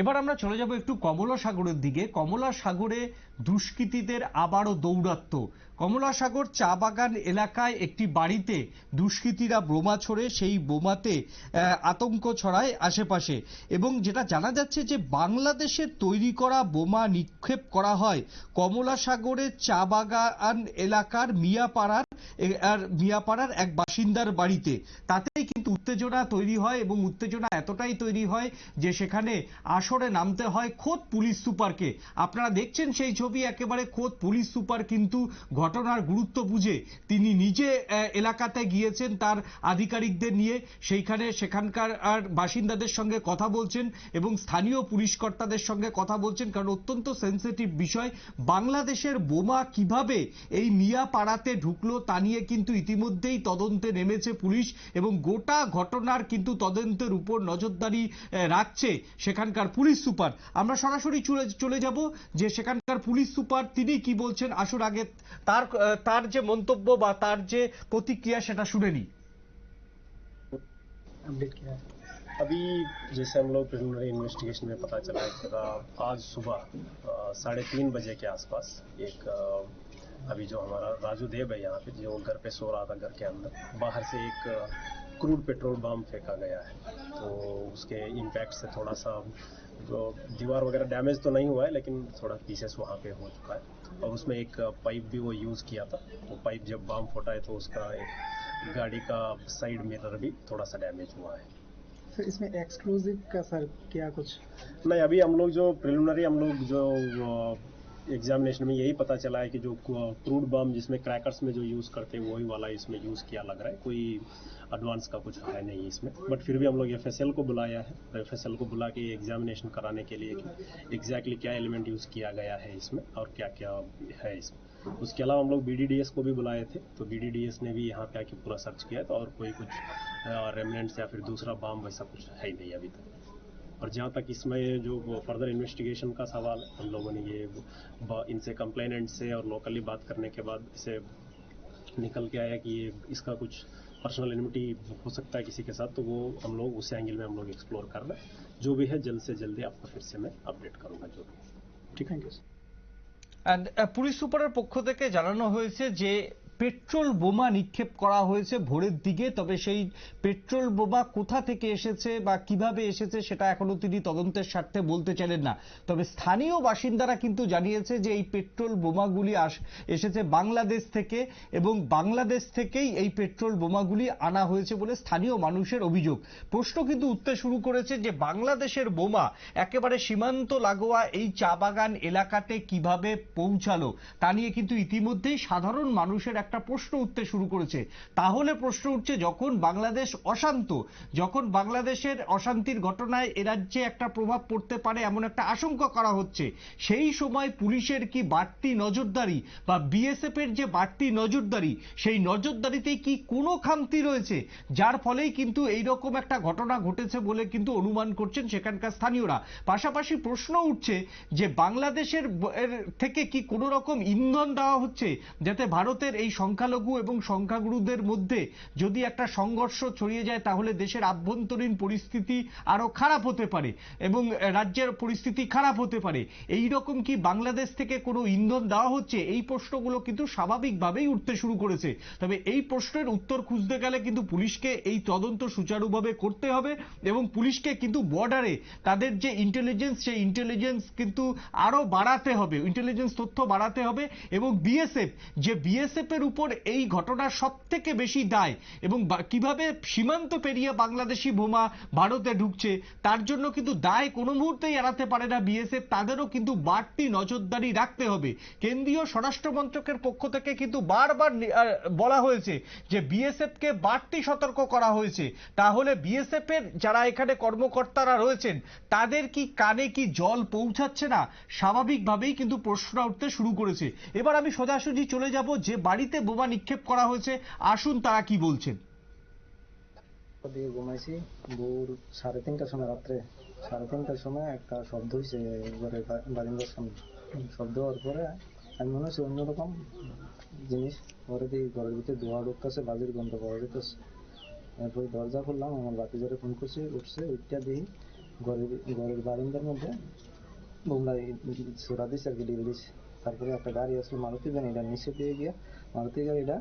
এবার আমরা চলে যাব একটু কমলা সাগরের দিকে। কমলা সাগরে দুষ্কৃতীদের আবারও দৌরাত্ম্য। কমলা সাগর চা বাগান এলাকায় একটি বাড়িতে দুষ্কৃতীরা বোমা ছোড়ে, সেই বোমাতে আতঙ্ক ছড়ায় আশেপাশে। এবং যেটা জানা যাচ্ছে যে বাংলাদেশের তৈরি করা বোমা নিক্ষেপ করা হয় কমলা সাগরের চা বাগান এলাকার মিয়াপাড়ার এক বাসিন্দার বাড়িতে। তাতেই কিন্তু উত্তেজনা তৈরি হয় এবং উত্তেজনা এতটাই তৈরি হয় যে সেখানে আসরে নামতে হয় খোদ পুলিশ সুপারকে। আপনারা দেখছেন সেই ছবি, একেবারে খোদ পুলিশ সুপার কিন্তু ঘটনার গুরুত্ব বুঝে তিনি নিজে এলাকাতে গিয়েছেন তার আধিকারিকদের নিয়ে, সেখানকার বাসিন্দাদের সঙ্গে কথা বলছেন এবং স্থানীয় পুলিশ কর্তাদের সঙ্গে কথা বলছেন, কারণ অত্যন্ত সেন্সিটিভ বিষয়। বাংলাদেশের বোমা কিভাবে এই মিয়াপাড়াতে ঢুকলো তা নিয়ে কিন্তু ইতিমধ্যেই তদন্তে নেমেছে পুলিশ এবং গোটা ঘটনার কিন্তু তদন্তের উপর নজরদারি রাখছে সেখানকার পুলিশ সুপার। আমরা সরাসরি চলে যাব যে সেখানকার পুলিশ সুপার তিনি কি বলছেন। আসুন আগে তার যে মন্তব্য বা তার যে প্রতিক্রিয়া সেটা শুনে নি। अपडेट क्या है? अभी जैसे हम लोग प्रिलिमिनरी इन्वेस्टिगेशन में पता चला है कि आज सुबह 3:30 बजे के आसपास एक अभी जो हमारा राजू देव है यहाँ पे, जो घर पे सो रहा था, घर के अंदर बाहर से एक क्रूड पेट्रोल बम फेंका गया है। तो उसके इम्पैक्ट से थोड़ा सा जो दीवार वगैरह डैमेज तो नहीं हुआ है, लेकिन थोड़ा पीसेस वहाँ पे हो चुका है। और उसमें एक पाइप भी वो यूज़ किया था। वो पाइप जब बम फटा है तो उसका एक गाड़ी का साइड मिरर भी थोड़ा सा डैमेज हुआ है। सर इसमें एक्सक्लूसिव का सर क्या कुछ नहीं, अभी हम लोग जो प्रिलिमिनरी जो एग्जामिनेशन में यही पता चला है कि जो क्रूड बम जिसमें क्रैकर्स में जो यूज़ करते हैं वही वाला इसमें यूज़ किया लग रहा है। कोई एडवांस का कुछ है नहीं इसमें, बट फिर भी हम लोग एफएसएल को बुलाया है। एफएसएल को बुला के एग्जामिनेशन कराने के लिए एग्जैक्टली क्या एलिमेंट यूज़ किया गया है इसमें और क्या क्या है इसमें। उसके अलावा हम लोग बीडीडीएस को भी बुलाए थे, तो बीडीडीएस ने भी यहाँ पे आके पूरा सर्च किया है, तो और कोई कुछ रेमनेंट्स या फिर दूसरा बम वैसा कुछ है ही नहीं अभी तक। और जहाँ तक इसमें जो फर्दर इन्वेस्टिगेशन का सवाल है, हम लोगों ने ये इनसे कंप्लेनेंट से और लोकली बात करने के बाद इसे निकल के आया कि ये इसका कुछ पर्सनल एनिमिटी हो सकता है किसी के साथ, तो वो हम लोग उस एंगल में हम लोग एक्सप्लोर कर रहे हैं। जो भी है जल्द से जल्दी आपको फिर से मैं अपडेट करूंगा जो भी। ठीक है। পুলিশ সুপারের পক্ষ থেকে জানানো হয়েছে যে পেট্রোল বোমা নিক্ষেপ করা হয়েছে ভোরের দিকে, তবে সেই পেট্রোল বোমা কোথা থেকে এসেছে বা কিভাবে এসেছে সেটা এখনো তিনি তদন্তের স্বার্থে বলতে চাইলেন না। তবে স্থানীয় বাসিন্দারা কিন্তু জানিয়েছে যে এই পেট্রোল বোমাগুলি এসেছে বাংলাদেশ থেকে এবং বাংলাদেশ থেকেই এই পেট্রোল বোমাগুলি আনা হয়েছে বলে স্থানীয় মানুষের অভিযোগ। প্রশ্ন কিন্তু উঠতে শুরু করেছে যে বাংলাদেশের বোমা একেবারে সীমান্ত লাগোয়া এই চা বাগান এলাকাতে কিভাবে পৌঁছালো তা নিয়ে কিন্তু ইতিমধ্যেই সাধারণ মানুষের একটা প্রশ্ন উঠতে শুরু করেছে। তাহলে প্রশ্ন উঠছে, যখন বাংলাদেশ অশান্ত, যখন বাংলাদেশের অশান্তির ঘটনায় এ রাজ্যে একটা প্রভাব পড়তে পারে এমন একটা আশঙ্কা করা হচ্ছে, সেই সময় পুলিশের কি বাড়তি নজরদারি বা বিএসএফ এর যে বাড়তি নজরদারি, সেই নজরদারিতে কি কোনো খামতি রয়েছে যার ফলেই কিন্তু এইরকম একটা ঘটনা ঘটেছে বলে কিন্তু অনুমান করছেন সেখানকার স্থানীয়রা। পাশাপাশি প্রশ্ন উঠছে যে বাংলাদেশের থেকে কি কোনো রকম ইন্ধন দেওয়া হচ্ছে যাতে ভারতের এই সংখ্যালঘু এবং সংখ্যাগুরুদের মধ্যে যদি একটা সংঘর্ষ ছড়িয়ে যায় তাহলে দেশের আভ্যন্তরীণ পরিস্থিতি আরো খারাপ হতে পারে এবং রাজ্যের পরিস্থিতি খারাপ হতে পারে। এই রকম কি বাংলাদেশ থেকে কোনো ইন্ধন দেওয়া হচ্ছে? এই প্রশ্নগুলো কিন্তু স্বাভাবিকভাবেই উঠতে শুরু করেছে। তবে এই প্রশ্নের উত্তর খুঁজতে গেলে কিন্তু পুলিশকে এই তদন্ত সুচারুভাবে করতে হবে এবং পুলিশকে কিন্তু বর্ডারে তাদের যে ইন্টেলিজেন্স, সেই ইন্টেলিজেন্স কিন্তু আরো বাড়াতে হবে, ইন্টেলিজেন্স তথ্য বাড়াতে হবে এবং বিএসএফ এর উপর এই ঘটনার সব থেকে বেশি দায় এবং কিভাবে সীমান্ত পেরিয়ে বাংলাদেশি বোমা ভারতে ঢুকছে তার জন্য কিন্তু দায় কোনো মুহূর্তেই এড়াতে পারে না বিএসএফ। তাদেরও কিন্তু বাড়তি নজরদারি রাখতে হবে। কেন্দ্রীয় স্বরাষ্ট্র মন্ত্রকের পক্ষ থেকে কিন্তু বারবার বলা হয়েছে যে বিএসএফ কে বাড়তি সতর্ক করা হয়েছে। তাহলে বিএসএফ এর যারা এখানে কর্মকর্তারা রয়েছেন তাদের কি কানে কি জল পৌঁছাচ্ছে না? স্বাভাবিকভাবেই কিন্তু প্রশ্ন উঠতে শুরু করেছে। এবার আমি সোজাসুজি চলে যাব যে বাড়িতে বোমা নিক্ষেপ করা হয়েছে, আসুন তারা কি বলছেন। ঘুমাইছি ভোর 3:30টার সময়, রাত্রে 3:30টার সময় একটা শব্দ হয়েছে ঘরে বারিন্দার সামনে। শব্দ হওয়ার পরে আমি মনে হচ্ছে অন্যরকম জিনিস, ঘরে দিয়ে ঘরের ভিতরে ধোয়া ঢুকতেছে, বাজির গন্ধ পাওয়া যেতেছে। এরপরে দরজা খুললাম, আমার বাতিজারে ফোন করছি, উঠছে, উঠটা দিই ঘরের বারিন্দার মধ্যে বোমলাই ছোড়া দিচ্ছে আর কি, ডিল দিচ্ছে। তারপরে একটা গাড়ি আসলো মারুতি ভ্যান, এটা নিচে পেয়ে গিয়ে মারুতি গাড়িটা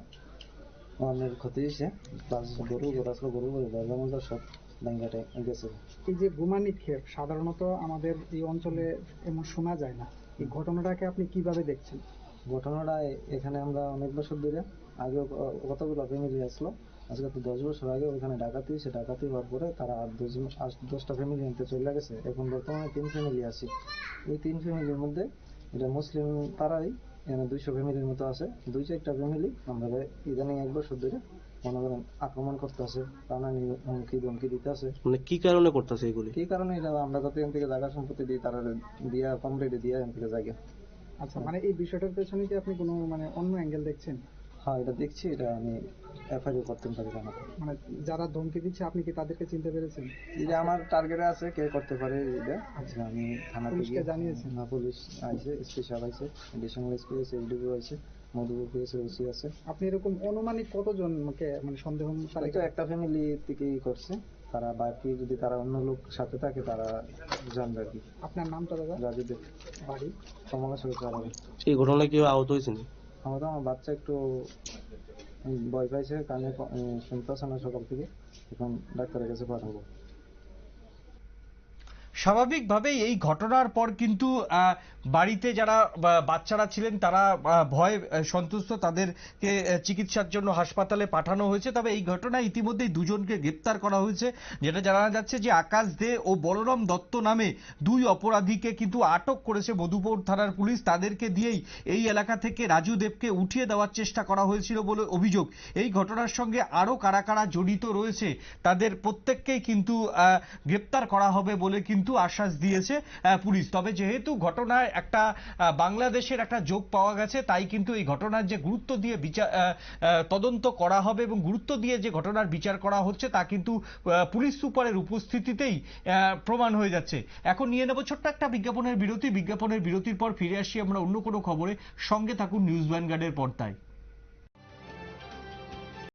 অনেক ক্ষতি হয়েছে, প্লাস গরু আসলো, গরু দরজা মজা সব ব্যাঙ্গাটে গেছে। এই যে বোমা নিক্ষেপ সাধারণত আমাদের এই অঞ্চলে এমন শোনা যায় না, এই ঘটনাটাকে আপনি কিভাবে দেখছেন? ঘটনাটা এখানে আমরা অনেক বছর ধরে, আগে কতগুলো ফ্যামিলি আসলো, আজকে তো 10 বছর আগে ওখানে ডাকাতি হয়েছে। ডাকাতি হওয়ার পরে তারা 8-10টা ফ্যামিলি আনতে চলে গেছে। এখন বর্তমানে 3 ফ্যামিলি আছে। এই 3 ফ্যামিলির মধ্যে এটা মুসলিম পাড়াই, এখানে 200 ফ্যামিলির মতো আছে। 2-4টা ফ্যামিলি আমরা ইদানিং 1 বছর ধরে মনে করেন আক্রমণ করতে আছে, টানানি ধমকি দিতে আছে। মানে কি কারণে করতেছে এগুলি? কি কারণে এটা আমরা যত এখান থেকে জায়গা সম্পত্তি দিই, তারা দিয়া কমপ্লিট দিয়া এখান থেকে জায়গা। আচ্ছা, মানে এই বিষয়টার পেছনে কি আপনি কোনো মানে অন্য অ্যাঙ্গেল দেখছেন? হ্যাঁ, এটা দেখছি, এটা আমি এফআইআর করতে পারি কেন। মানে যারা ধমকি দিচ্ছে আপনি কি তাদেরকে চিনতে পেরেছেন? এটা আমার টার্গেটে আছে, কে করতে পারে এটা। আচ্ছা, আমি থানাতে পুলিশকে জানিয়েছেন? না, পুলিশ আইছে, স্পেশাল আইছে, এডিশনাল এসপি আছে, এলডিপি আছে, মধুপুর পিএস ওসি আছে। আপনি এরকম অনুমানিক কতজনকে মানে সন্দেহ হয়তো তালিকা? একটা ফ্যামিলি থেকেই করছে, তারা বাকি যদি তারা অন্য লোক সাথে থাকে তারা জানবে আর কি। আপনার নামটা দাদা? রাজুদের বাড়ি? কমলা সরকার। এই ঘটনায় কেউ আহত হয়েছে? আমার বাচ্চা একটু ভয় পাইছে, কানে শুনতেছে না সকাল থেকে, এখন ডাক্তারের কাছে পাঠাবো। স্বাভাবিকভাবেই এই ঘটনার পর কিন্তু বাড়িতে যারা বাচ্চারা ছিলেন তারা ভয় সন্তুষ্ট, তাদেরকে চিকিৎসার জন্য হাসপাতালে পাঠানো হয়েছে। তবে এই ঘটনায় ইতিমধ্যেই 2জনকে গ্রেপ্তার করা হয়েছে, যেটা জানা যাচ্ছে যে আকাশ দে ও বলরাম দত্ত নামে 2 অপরাধীকে কিন্তু আটক করেছে মধুপুর থানার পুলিশ। তাদেরকে দিয়েই এই এলাকা থেকে রাজু দেবকে উঠিয়ে দেওয়ার চেষ্টা করা হয়েছিল বলে অভিযোগ। এই ঘটনার সঙ্গে আরো কারা কারা জড়িত রয়েছে তাদের প্রত্যেককেই কিন্তু গ্রেপ্তার করা হবে বলে কিন্তু আশ্বাস দিয়েছে পুলিশ। তবে যেহেতু ঘটনায় একটা বাংলাদেশের একটা যোগ পাওয়া গেছে, তাই কিন্তু এই ঘটনার যে গুরুত্ব দিয়ে বিচার তদন্ত করা হবে এবং গুরুত্ব দিয়ে যে ঘটনার বিচার করা হচ্ছে তা কিন্তু পুলিশ সুপারের উপস্থিতিতেই প্রমাণ হয়ে যাচ্ছে। এখন নিয়ে নেব ছোট্ট একটা বিজ্ঞাপনের বিরতির পর ফিরে আসি আমরা অন্য কোনো খবরে। সঙ্গে থাকুন নিউজ ভ্যানগার্ডের পর্দায়।